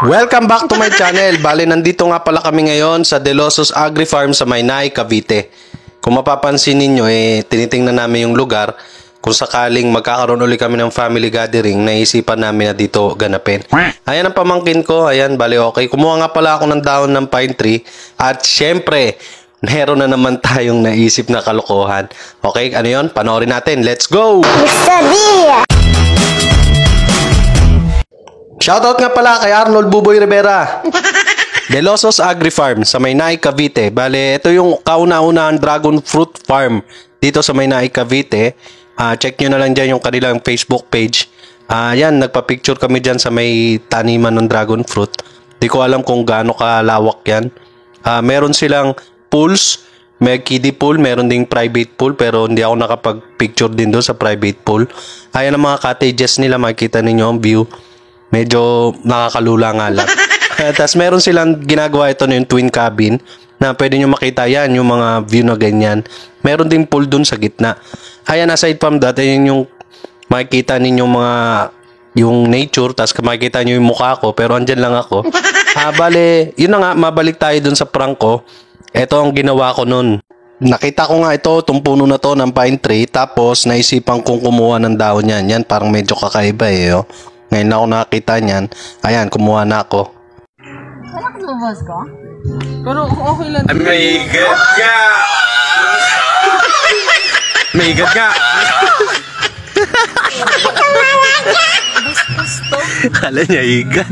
Welcome back to my channel. Bale, nandito nga pala kami ngayon sa De Losos Agri Farm sa Maynay, Cavite. Kung mapapansin ninyo, tinitingnan namin yung lugar. Kung sakaling magkakaroon ulit kami ng family gathering, naisipan namin na dito ganapin. Ayan ang pamangkin ko. Ayan, bale okay. Kumuha nga pala ako ng dahon ng pine tree. At syempre, meron na naman tayong naisip na kalokohan. Okay, ano yun? Panoorin natin. Let's go! Shoutout nga pala kay Arnold Buboy Rivera. De Losos Agri Farm sa Maynay, Cavite. Bale, ito yung kauna-unahang dragon fruit farm dito sa Maynay, Cavite. Check nyo na lang dyan yung kanilang Facebook page. Yan, nagpa-picture kami dyan sa may taniman ng dragon fruit. Di ko alam kung gaano kalawak yan. Meron silang pools, may kiddie pool, meron ding private pool, pero hindi ako nakapag-picture din doon sa private pool. Ayan ang mga cottages nila, makikita ninyo ang view. Medyo nakakalula nga lang. Tapos meron silang ginagawa ito na yung twin cabin na pwede nyo makita yan, yung mga view na ganyan. Meron ding pool dun sa gitna. Ayan, aside from that, ayun yung makikita ninyo yung nature, tapos makikita nyo yung mukha ko, pero andyan lang ako. Bale, yun na nga, mabalik tayo dun sa prank ko. Ito ang ginawa ko nun. Nakita ko nga itong puno na to ng pine tree, tapos naisipan kong kumuha ng dahon yan. Yan, parang medyo kakaiba oh. Ngayon na ako nakakita niyan. Ayan, kumuha na ako. Wala ka lumabas ka? Pero okay lang. May igat ka! May igat ka! Gusto. Kala niya igat.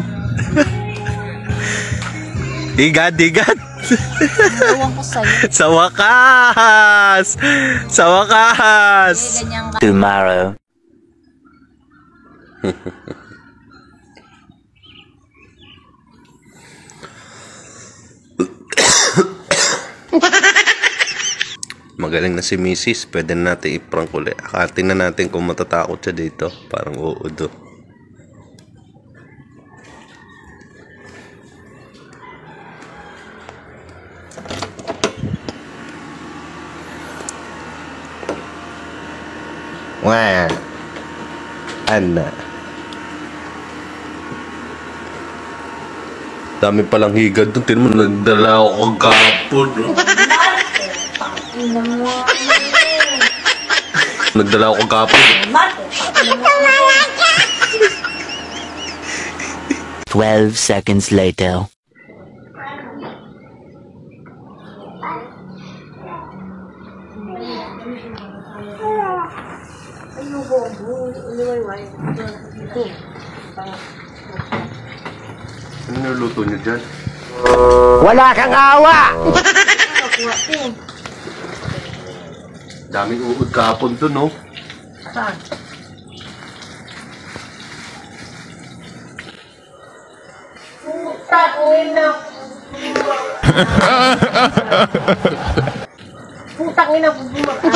Igat. Ewan ko sa'yo. Sa wakas! Sa wakas! Tomorrow. Magaling na si Mrs. Pwede na natin i-prank ulit. Akatin na natin kung matatakot siya dito. Parang uudo. Wah. Ana. Dami palang higad doon. Tignan mo, nagdala ako kagapon. Nagdala ako kagapon. 12 seconds later. Ano nuluto niyo dyan? Wala kang awa! Daming uod kahapon doon, no? Saan? Putang ina, bumaka.